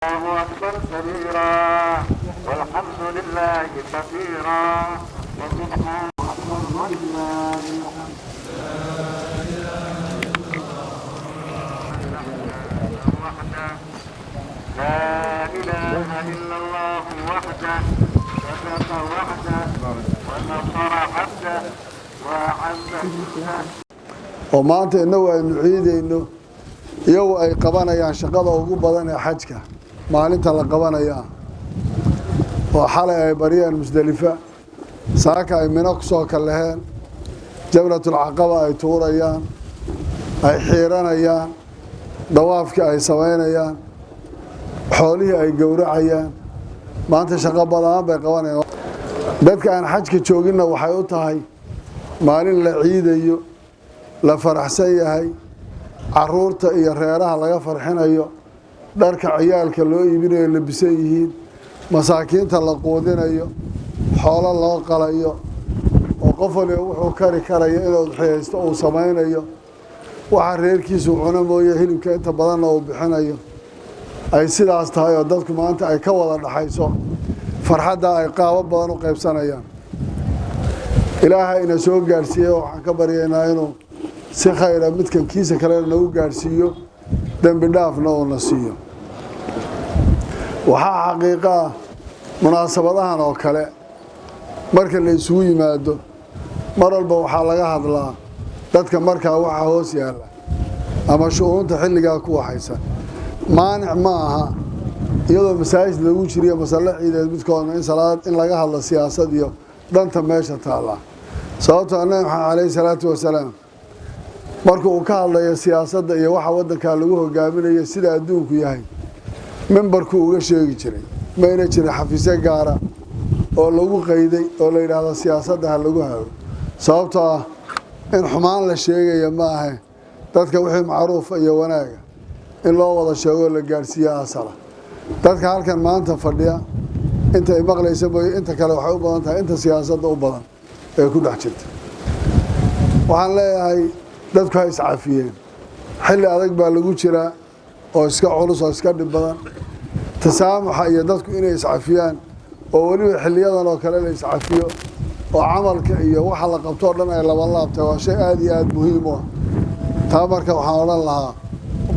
الله أكبر كبيرا والحمد لله كثيرا وسبحان أكبر ولله الحمد. لا إله إلا الله وحده صدق وحده ونصر عبده وأعز جنده. وmaanta inagu aynu ciidayno iyagu ay qabanayaan shaqada ugu badan ee xajka maalinta la qabanaya oo xalay ay bariyeen Musdalifa saaka ay Mina ku soo kalaheen Jablatul Aqaba ay tuurayaan ay xiiranayaan dawaafka ay sameynayaan xoolihii ay gowracayaan maanta shaqo badan bay qabanayaan dadka aan xajka joogina waxay u tahay maalin la ciidayo la faraxsan yahay caruurta iyo reeraha laga farxinayo dharka ciyaalka loo iibinayo labisan yihiin masaakiinta la quudinayo xoolo loo qalayo oo qof waliba wuxuu kari karayo inuu xiyeysto uu sameynayo waxa reerkiisu cuno mooye hilibka inta badan uu bixinayo ay sidaas tahay oo dadku maanta ay ka wada dhaxayso farxadda ay qaabo badan u qaybsanayaan ilaahay ina soo gaarsiiyo waxaan ka baryaynaa inuu si khayr ah midkan kiisa kale nagu gaarsiiyo dambi dhaafna oo na siiyo waxa xaqiiqo ah munaasabadahan oo kale marka la isugu yimaado mar walba waxaa laga hadlaa dadka markaa waxa hoos yaala ama shu'uunta xilligaa ku waxaysan maanic ma aha iyadoo masaajid lagu jiriyo mas'ala ciideed midkoodna in salaad in laga hadlo siyaasad iyo danta meesha taala sababtoo ah Nabi Maxamed alayhi salaatu wasalaam markuu uu ka hadlayo siyaasadda iyo waxa wadanka lagu hogaaminayo sida adduunku yahay membarku uga sheegi jiray ma ina jiray xafiisyo gaara oo lagu qayday oo la yiraahdo siyaasadda lagu hayo sababtoo ah in xumaan la sheegayo ma aha dadka wixii macruuf iyo wanaaga in loo wada sheego la gaarsiiyo asala dadka halkan maanta fadhiya inta ay maqlayso inta kale waxay u badan tahay inta siyaasadda u badan ee ku dhex jirta waxaan leeyahay dadku hay iscaafiyeen xilli adag baa lagu jiraa oo iska culus oo iska dhib badan tasaamuxa iyo dadku inay iscaafiyaan oo waliba xilliyadan oo kale la iscaafiyo oo camalka iyo waxa la qabto dhan ay laba laabtay waa shay aad iyo aad muhiim u ah taa marka waxaan oran lahaa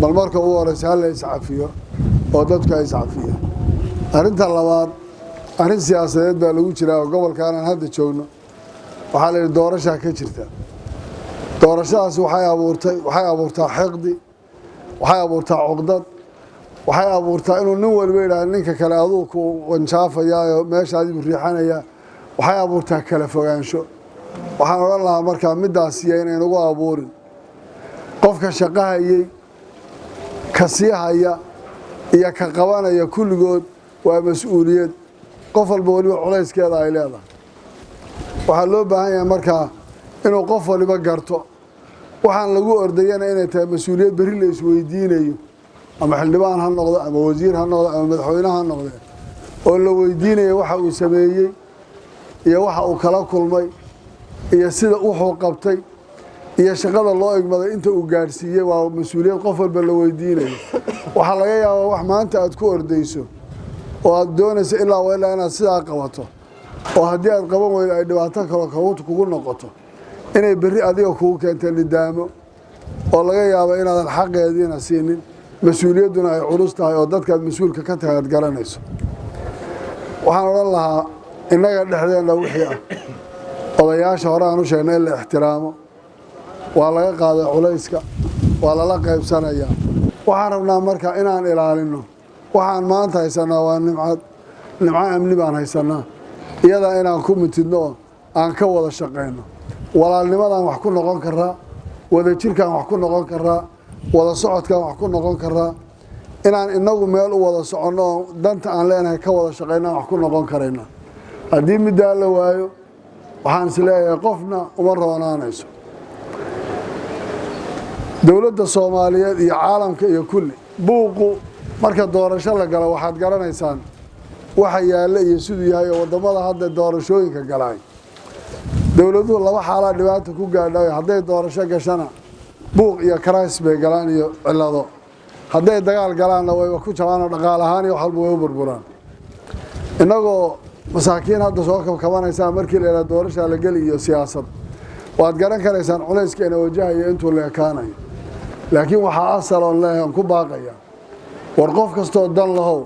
bal marka uu horeysa hal la iscaafiyo oo dadku ay iscaafiyaan arrinta labaad arrin siyaasadeed baa lagu jiraa oo gobolkan aan hadda joogno waxaa la yidhi doorashaa ka jirta doorashadaas waxay abuurtaa xiqdi waxay abuurtaa cuqdad waxay abuurtaa inuu nin walba yiraahdo ninka kale aduu ku wanjaafayaa meeshaadii riixanaya waxay abuurtaa kala fogaansho waxaan oran lahaa markaa midaas inay nagu abuurin qofka shaqahayay ka sii haya iyo ka qabanaya kulligood waa mas'uuliyad qof walba waliba culayskeeda ay leedahay waxaa loo baahan yahay markaa inuu qof waliba garto waxaan lagu ordayana inay tahay mas'uuliyad bari la isweydiinayo ama xildhibaan ha noqdo ama wasiir ha noqdo ama madaxweyne ha noqdo oo la weydiinayo waxa uu sameeyay iyo waxa uu kala kulmay iyo sida uu qabtay iyo shaqada loo igmaday inta uu gaarsiiyay waa mas'uuliyad qof walba la weydiinayo waxa laga yaabaa wax maanta aad ku ordayso oo aad doonayso ilaa inaad sidaa qabato oo haddii aad qaban weydo ay dhibaato kale kugu noqoto inay bari adiga kugu keento nidaamo oo laga yaabo inaadan xaqeediina siinin mas'uuliyaduna ay culus tahay oo dadka mas'uulka ka tahay aad garanayso waxaan oran lahaa innaga dhexdeena wixii ah odayaasha hore aan u sheegnay in la ixtiraamo waa laga qaaday culayska waa lala qaybsanayaa waxaan rabnaa marka inaan ilaalino waxaan maanta haysanaa waa nimco amni baan haysanaa iyadaa inaan ku mitidno oo aan ka wada shaqayno walaalnimadaan wax ku noqon karaa wadajirkaan wax ku noqon karaa wada socodkaan wax ku noqon karaa inaan inagu meel u wada soconno oo danta aan leenahay ka wada shaqaynaan wax ku noqon karayna haddii middaa la waayo waxaan is leeyahay qofna uma roonaanayso dowladda Soomaaliyeed iyo caalamka iyo kulli buuqu marka doorasho la galo waxaad garanaysaan waxa yaala iyo sidoo yahay wadamada hadda doorashooyinka galay dowladuhu laba xaalad dhibaato ku gaadhay haday doorasho gashana buuq iyo karaas bay galaan iyo cilado hadday dagaal galaanna wayba ku jabaanoo dhaqaale ahaan iyo wax walba way u burburaan innagoo masaakiin hadda soo kabkabanaysaa markii la yidhaha doorashaa la geli iyo siyaasad waad garan karaysaan culayskeenna wajahaya intuu la ekaanayo laakiin waxaa asaloon leeyahay aan ku baaqaya war qof kastoo dan lahow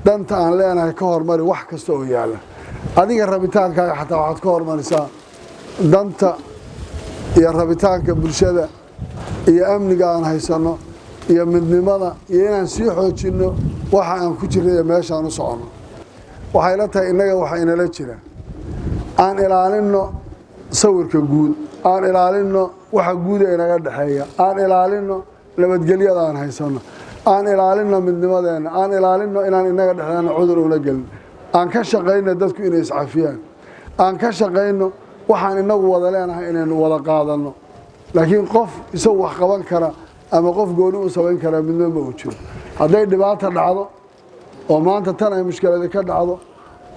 danta aan leenahay ka hormari wax kasta oo yaalla adiga rabitaankaaga xataa waxaad ka hormarisaa danta iyo rabitaanka bulshada iyo amniga aan haysanno iyo midnimada iyo inaan sii xoojinno waxa aan ku jirnay iyo meeshaan u soconno waxay la tahay innaga waxa inala jira aan ilaalinno sawirka guud aan ilaalinno waxa guud ee inaga dhexeeya aan ilaalinno nabadgelyada aan haysanno aan ilaalinno midnimadeenna aan ilaalinno inaan inaga dhexdeena cudur una gelin aan ka shaqayno dadku inay iscafiyaan aan ka shaqayno waxaan inagu wada leenahay inaynu wada qaadanno laakiin qof isagu wax qaban kara ama qof gooni u samayn kara midna ma uu jiro hadday dhibaata dhacdo oo maanta tan ay mushkiladi ka dhacdo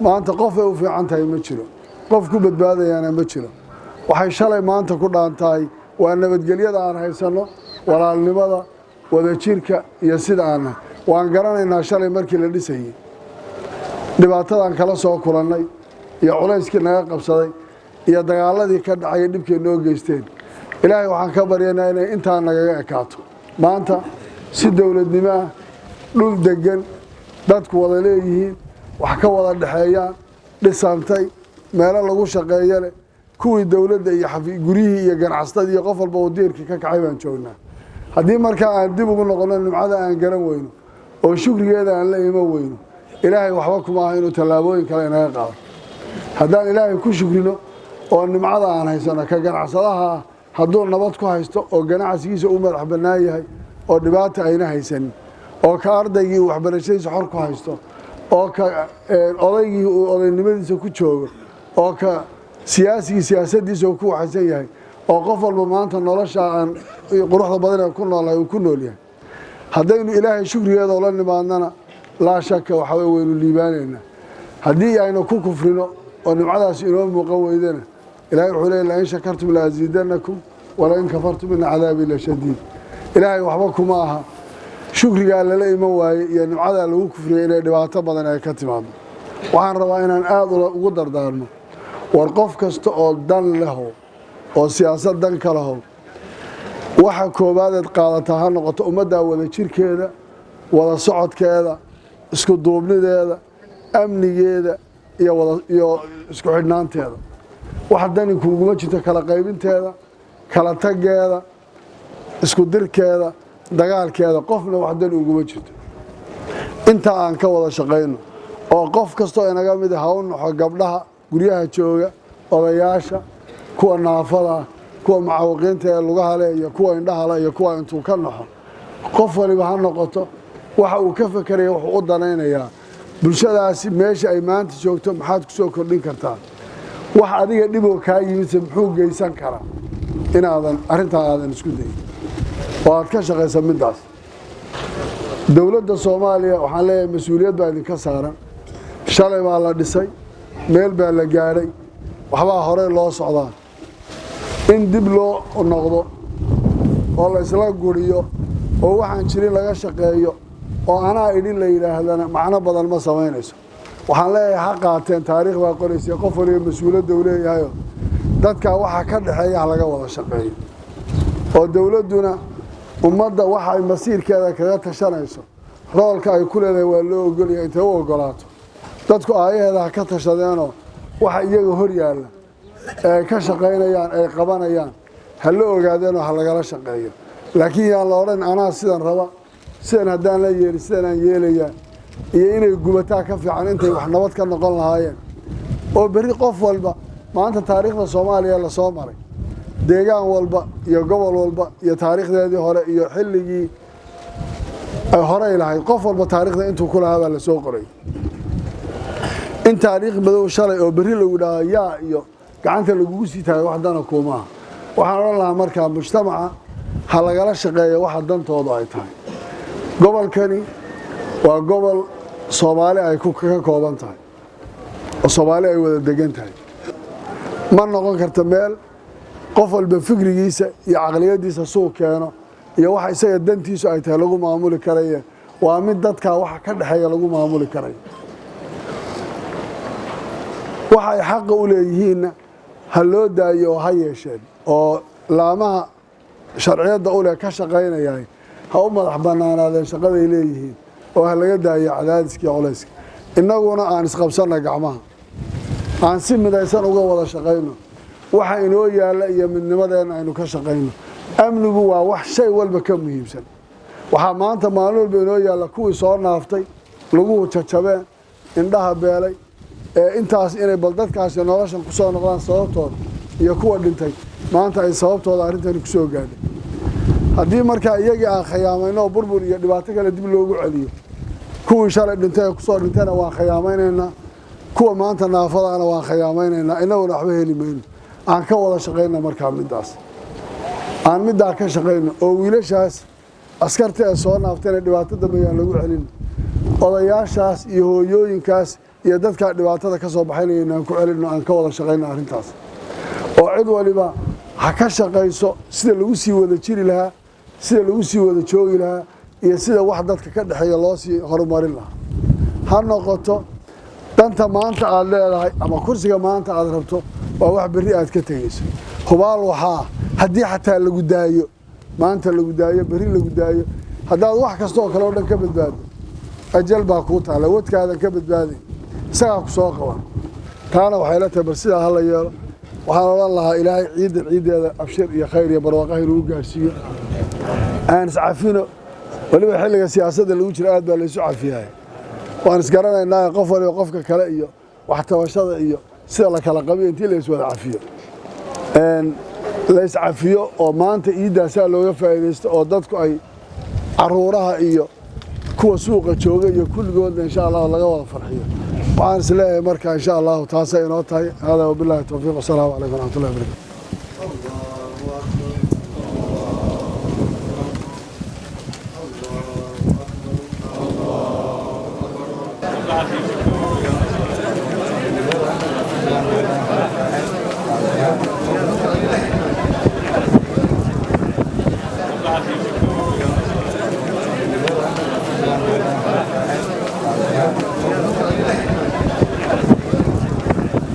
maanta qof ay u fiican tahay ma jiro qof ku badbaadayaana ma jiro waxay shalay maanta ku dhaantahay waa nabadgelyada aan haysanno walaalnimada wadajirka iyo sida aan nahay waan garanaynaa shalay markii la dhisayey dhibaatadan kala soo kulannay iyo culayskii naga qabsaday iyo dagaaladii ka dhacay dhibkay noo geysteen ilaahay waxaan ka baryaynaa inay intaa nagaga ekaato maanta si dowladnimo ah dhul degan dadku wada leeyihiin wax ka wada dhexeeyaan dhisantay meelo lagu shaqeeyo leh kuwii dowladda iyo guryihii iyo ganacsatadii iyo qof walba oo diirkii ka kacay baan joognaa haddii markaa aan dib ugu noqonno nimcada aan garan weyno oo shukrigeeda aan la iman weyno ilaahay waxba kuma aha inuu tallaabooyin kale inaga qaado haddaan ilaahay ku shukrino oo nimcada aan haysano ka ganacsadaha ah hadduu nabad ku haysto oo ganacsigiisa u madax bannaan yahay oo dhibaata ayna haysanin oo ka ardaygii uu waxbarashadiisa xor ku haysto oo ka odaygii uu odaynimadiisa ku joogo oo ka siyaasigii siyaasaddiisa uu ku waxaysan yahay oo qof walba maanta nolosha aan quruxda badan ee ku noolahay uu ku nool yahay haddaynu ilaahay shukrigeeda ula nimaadnana laa shaka waxa wey waynu liibaanaynaa haddii aynu ku kufrino oo nimcadaasi inoo muuqan weydana ilaahay wuxuu leeyahy lain shakartum laaziidanakum walain kafartum ina cadaabii la shadiid ilaahay waxba kuma aha shukrigaa lala iman waaye iyo nimcadaa lagu kufriyay inay dhibaato badan ay ka timaado waxaan rabaa inaan aada ugu dardaarno war qof kasta oo dan lehow oo siyaasad dan ka lehow waxa koobaadeed qaadataa ha noqoto ummaddaa wada jirkeeda wada socodkeeda isku duubnideeda amnigeeda iyo isku xidhnaanteeda wax dani kuuguma jirto kala qaybinteeda kala taggeeda isku dirkeeda dagaalkeeda qofna wax dan uguma jirto intaa aan ka wada shaqayno oo qof kastoo inaga mid ha u naxo gabdhaha guryaha jooga odayaasha kuwa naafada kuwa mucaawiqiinta ee lugaha leh iyo kuwa indhaha leh iyo kuwa intuu ka naxo qof waliba ha noqoto waxa uu ka fekeraya wuxuu u danaynayaa bulshadaasi meesha ay maanta joogto maxaad ku soo kordhin kartaa wax adiga dhiboo kaa yimidse muxuu geysan karaa inaadan arrintaa aadan isku dayin oo aad ka shaqaysa middaas dowladda soomaaliya waxaan leeyahay mas-uuliyad baa idinka saaran shalay baa la dhisay meel baa la gaadhay waxbaa horey loo socdaa in dib loo noqdo oo la isla guriyo oo waxaan jirin laga shaqeeyo oo anaa idhin la yidhaahdana macno badan ma samaynayso waxaan leeyahay ha qaateen taariikh baa qoraysa qof waliba mas-uuladda uu leeyahayo dadkaa waxa ka dhexeeya ha laga wada shaqeeyo oo dowladduna ummadda waxa ay masiirkeeda kaga tashanayso roolka ay ku leedahay waa loo ogolyahay intay u ogolaato dadku aayaheeda ha ka tashadeenoo waxa iyaga hor yaalla ee ay ka shaqaynayaan ay qabanayaan ha la ogaadeenoo ha lagala shaqeeyo laakiin yaan la odhan anaa sidan raba sidan haddaan la yeeli sidan aan yeelayaa iyo inay gubataa ka fiican intay wax nabad ka noqon lahaayeen oo berri qof walba maanta taariikhda soomaaliya la soo maray deegaan walba iyo gobol walba iyo taariikhdeedii hore iyo xilligii ay horey lahayd qof walba taariikhda intuu ku lahaa baa la soo qoray in taariikh madow shalay oo berri lagu dhahaa yaa iyo gacanta lagugu sii taagay wax dana kuumaha waxaan odhan lahaa markaa mujtamaca ha lagala shaqeeyo waxa dantoodu ay tahay gobolkani waa gobol soomaali ay ka kooban tahay oo soomaali ay wada degan tahay ma noqon karta meel qof walba fikrigiisa iyo caqliyadiisa suu keeno iyo waxa isaga dantiisu ay tahay lagu maamuli karayo waa mid dadka waxa ka dhaxeeya lagu maamuli karayo waxa ay xaq u leeyihiin ha loo daayo ha yeesheen oo laamaha sharciyada u leh ka shaqeynayay ha u madax banaanaadeen shaqada ay leeyihiin oo ha laga daayo cadaadiska iyo culayska innaguna aan isqabsana gacmaha aan si midaysan uga wada shaqeyno waxa inoo yaala iyo midnimadeena aynu ka shaqeyno amnigu waa wax shay walba ka muhiimsan waxa maanta maalin walba inoo yaala kuwii soo naaftay lagu jajabeen indhaha beelay intaas inay bal dadkaas noloshan ku soo noqdaan sababtooda iyo kuwa dhintay maanta ay sababtooda arrintan ku soo gaadhay haddii markaa iyagii aan khiyaamayno burbur iyo dhibaato kale dib loogu celiyo kuwii shalay dhintay ku soo dhintayna waan khiyaamaynaynaa kuwa maanta naafadaana waan khiyaamaynaynaa inaguna waxba heli mayno aan ka wada shaqeyno markaa midaas aan middaa ka shaqeyno oo wiilashaas askarta ee soo naaftayna dhibaato dambe aan lagu celin odayaashaas iyo hooyooyinkaas iyo dadka dhibaatada ka soo baxaynayna aan ku celino aan ka wada shaqeyno arrintaas oo cid waliba ha ka shaqeyso sida lagu sii wada jiri lahaa sida lagu sii wada joogi lahaa iyo sida wax dadka ka dhaxeeya loo sii horumarin lahaa ha noqoto danta maanta aad leedahay ama kursiga maanta aad rabto waa wax berri aad ka tegayso hubaal waxaa haddii xataa lagu daayo maanta lagu daayo berri lagu daayo haddaad wax kasta oo kale oo dhan ka badbaado ajal baa kuu taala wadkaadan ka badbaaday isagaa ku soo qaban taana waxay la tahay bal sidaa hala yeelo waxaan odhan lahaa ilaahay ciiddeeda abshir iyo khayr iyo barwaaqo inuu gaarsiiyo aan iscafino waliba xilliga siyaasadda lagu jiro aad baa laysu cafiyahay waan isgaranaynaa qof waliba qofka kale iyo wax tabashada iyo sida la kala qabiyo intii la iswada cafiyo la iscafiyo oo maanta ciiddaasaa looga faa'iidaysto oo dadku ay caruuraha iyo kuwa suuqa jooga iyo kulligoodna insha allah laga wada farxiyo waxaan isleeyahay marka insha allahu taasay inoo tahay hada wabillahi tawfiiq wasalaamu calaykum waraxmatullahi wabarakatu Thank you.